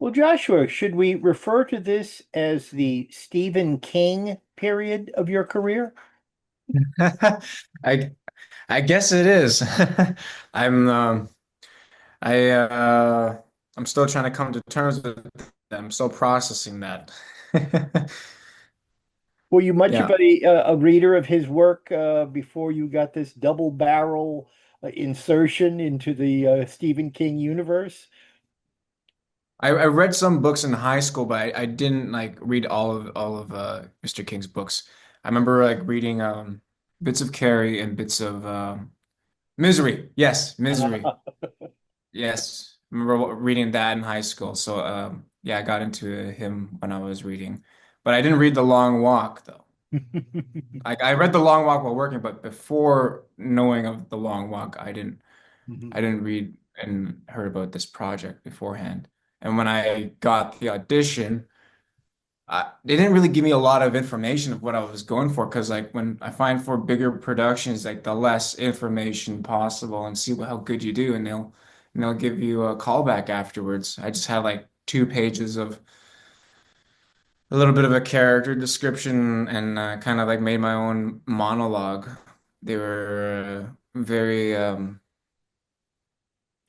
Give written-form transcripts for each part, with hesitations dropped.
Well, Joshua, should we refer to this as the Stephen King period of your career? I I guess it is. I'm I I'm still trying to come to terms with it. I'm still processing that. Were you much of Yeah. a reader of his work before you got this double barrel insertion into the Stephen King universe? I read some books in high school, but I didn't like read all of Mr. King's books. I remember like reading bits of Carrie and bits of Misery. Yes, Misery. Yes. I remember reading that in high school. So yeah, I got into him when I was reading. But I didn't read The Long Walk though. I read The Long Walk while working, but before knowing of The Long Walk, I didn't read and heard about this project beforehand. And when I got the audition, they didn't really give me a lot of information of what I was going for because like when I find for bigger productions, like the less information possible and see how good you do, and they'll give you a callback afterwards. I just had like 2 pages of a little bit of a character description and kind of like made my own monologue. They were very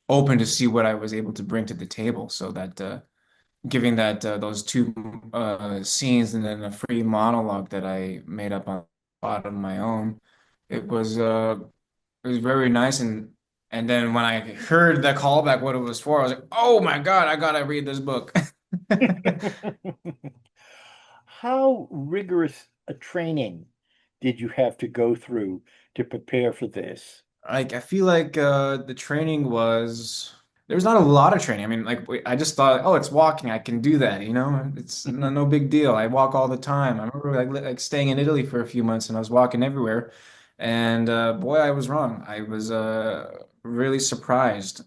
open to see what I was able to bring to the table, so that giving that those two scenes and then a free monologue that I made up on spot on my own, it was uh it was very nice. And then when I heard the callback what it was for, I was like, oh my God, I gotta read this book. How rigorous a training did you have to go through to prepare for this? Like I feel like the training was there's not a lot of training. I mean, like I just thought, oh, it's walking, I can do that, you know? It's no big deal. I walk all the time. I remember like staying in Italy for a few months and I was walking everywhere. And boy, I was wrong. I was really surprised.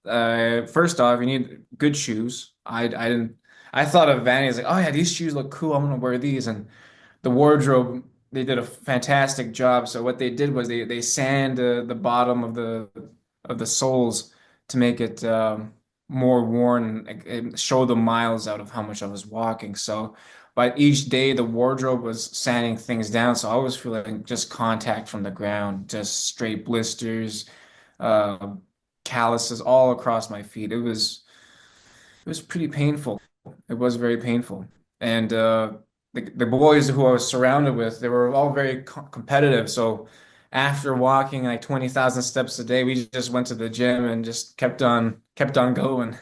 First off, you need good shoes. I didn't I thought of Vanny like, oh yeah, these shoes look cool. I'm gonna wear these. And the wardrobe, they did a fantastic job. So what they did was they sand the bottom of the soles to make it more worn and show the miles out of how much I was walking. So but each day the wardrobe was sanding things down, so I was feeling just contact from the ground, just straight blisters, uh, calluses all across my feet. It was pretty painful. It was very painful. And the boys who I was surrounded with, they were all very competitive. So after walking like 20,000 steps a day, we just went to the gym and just kept on going.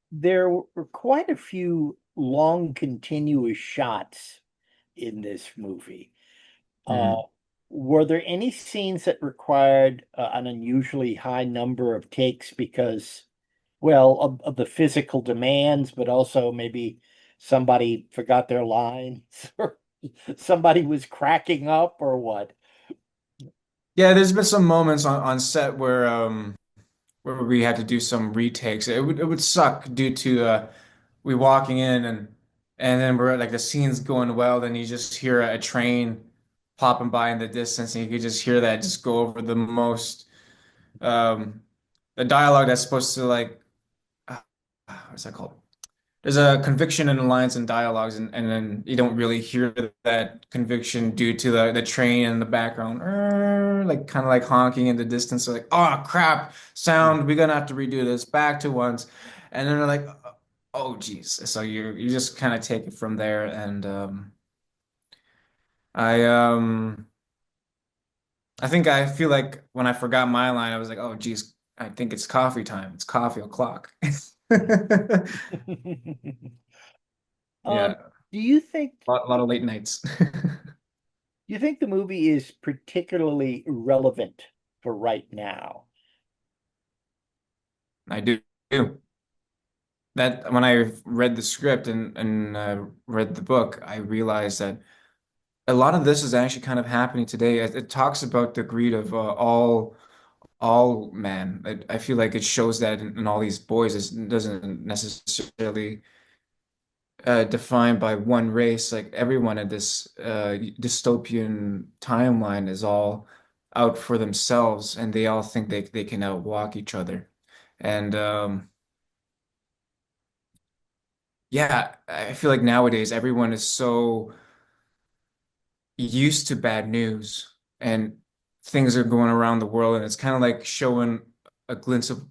There were quite a few long, continuous shots in this movie. Uh, Mhm. were there any scenes that required an unusually high number of takes because, well, of the physical demands, but also maybe somebody forgot their lines or somebody was cracking up or what? Yeah, there's been some moments on set where we had to do some retakes. It would suck due to we walking in and then we're like the scene's going well, then you just hear a train popping by in the distance and you could just hear that just go over the most um the dialogue that's supposed to like what's that called? There's a conviction in the lines and dialogues, and then you don't really hear that conviction due to the train in the background, like kind of like honking in the distance. So like, oh crap, sound, we're gonna have to redo this back to once. And then they're like, oh geez. So you just kind of take it from there. And I I think I feel like when I forgot my line, I was like, oh geez, I think it's coffee time. It's coffee o'clock. Um, Yeah, do you think a lot of late nights. the movie is particularly relevant for right now? I do. That when I read the script and read the book, I realized that a lot of this is actually kind of happening today. It talks about the greed of all men. I feel like it shows that in all these boys. It doesn't necessarily defined by one race. Like everyone in this dystopian timeline is all out for themselves, and they all think they can outwalk each other. And yeah, I feel like nowadays everyone is so used to bad news and things are going around the world, and it's kind of like showing a glimpse of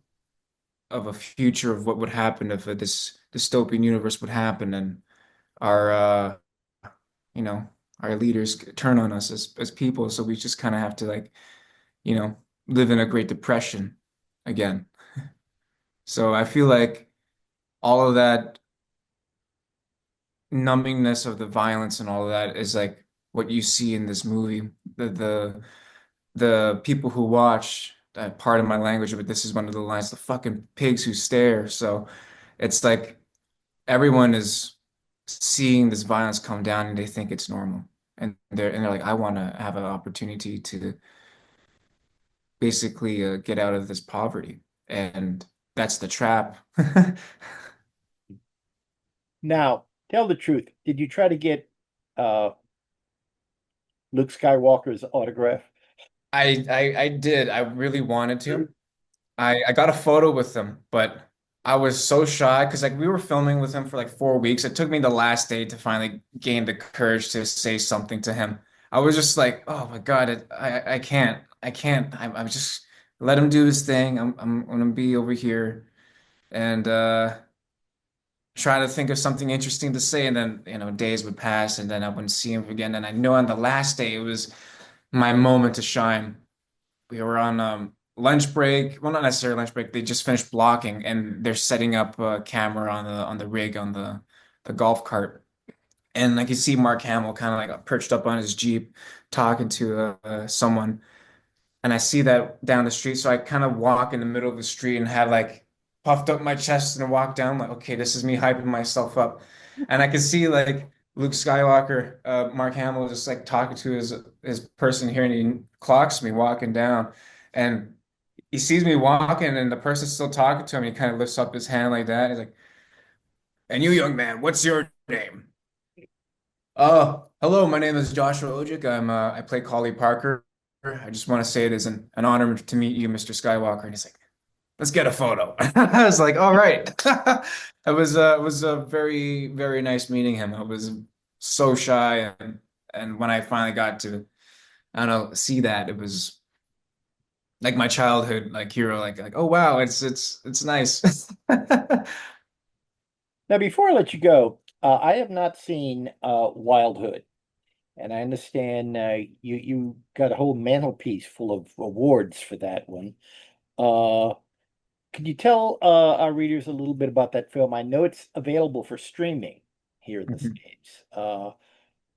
a future of what would happen if this dystopian universe would happen, and our you know our leaders turn on us as people. So we just kind of have to like you know live in a Great Depression again. So I feel like all of that numbingness of the violence and all of that is like what you see in this movie. The people who watch that part of my language, but this is one of the lines, the fucking pigs who stare. So it's like everyone is seeing this violence come down and they think it's normal. And they're like, I want to have an opportunity to basically get out of this poverty. And that's the trap. Now, tell the truth. Did you try to get uh Luke Skywalker's autograph? I did. I really wanted to. I got a photo with him, but I was so shy because like we were filming with him for like 4 weeks. It took me the last day to finally gain the courage to say something to him. I was just like, oh my God, I can't. I'm just let him do his thing. I'm gonna be over here and try to think of something interesting to say, and then days would pass, and then I wouldn't see him again. And I know on the last day it was my moment to shine. We were on lunch break. Well, not necessarily lunch break. They just finished blocking, and they're setting up a camera on the rig on the golf cart. And I could see Mark Hamill kind of like perched up on his Jeep talking to someone. And I see that down the street. So I kind of walk in the middle of the street and had like puffed up my chest and walk down like, okay, this is me hyping myself up. And I could see like Luke Skywalker, Mark Hamill just like talking to his person here, and he clocks me walking down. And he sees me walking and the person's still talking to him. He kind of lifts up his hand like that. He's like, and you, young man, what's your name? Hello, my name is Joshua Odjick. I play Collie Parker. I just want to say it is an honor to meet you, Mr. Skywalker. And he's like, let's get a photo. I was like, all right. It was very, very nice meeting him. I was so shy, and when I finally got to, I don't know, see that, it was like my childhood like hero, like, oh wow, it's nice. Now, before I let you go, I have not seen Wildhood, and I understand you got a whole mantelpiece full of awards for that one. Uh, Can you tell our readers a little bit about that film? I know it's available for streaming here in the States.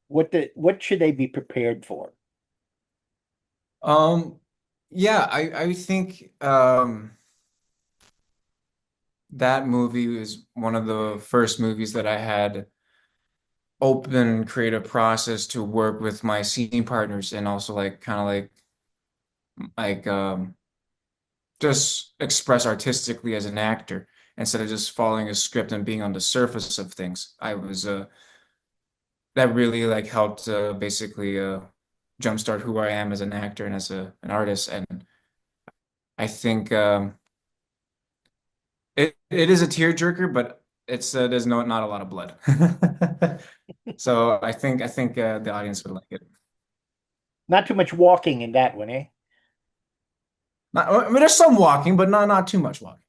What should they be prepared for? Um, yeah, I think that movie is one of the first movies that I had open creative process to work with my scene partners, and also like kind of like just express artistically as an actor instead of just following a script and being on the surface of things. I was that really like helped basically jumpstart who I am as an actor and as an artist. And I think it is a tearjerker, but it's there's not a lot of blood. So I think the audience would like it. Not too much walking in that one, eh? I mean, there's some walking, but not too much walking.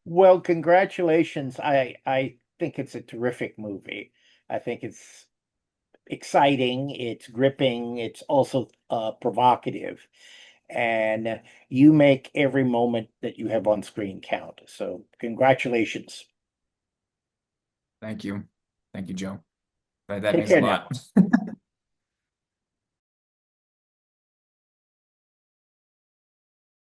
Well, congratulations. I think it's a terrific movie. I think it's exciting, it's gripping, it's also provocative, and you make every moment that you have on screen count. So, congratulations. Thank you, thank you, Joe. That Take means a care now. lot.